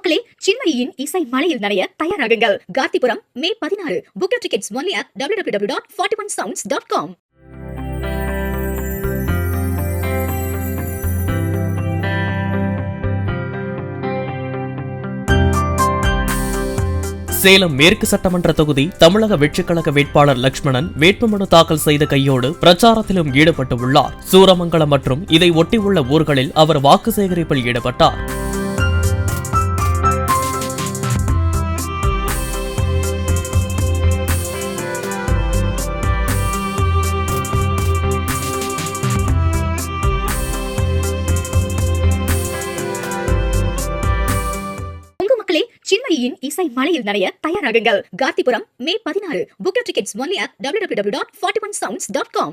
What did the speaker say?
மக்களே, சின்மயியின் இசை மலையில் நனைய தயாராகுங்கள். கார்த்திபுரம் மே 16. Book your tickets only at www.41sounds.com. Salem மேற்கு சட்டமன்ற தொகுதி தமிழக வெற்றிக்கழக வேட்பாளர் லட்சுமணன் வேட்புமனு தாக்கல் செய்த கையோடு பிரச்சாரத்திலும் ஈடுபட்டுள்ளார். சூரமங்கலம் மற்றும் இதை ஒட்டியுள்ள ஊர்களில் அவர் வாக்கு சேகரிப்பில் ஈடுபட்டார். சின்மயியின் இசை மலையில் நனைய தயாராகுங்கள். கார்த்திபுரம் மே 16. Book your tickets only at www.41sounds.com.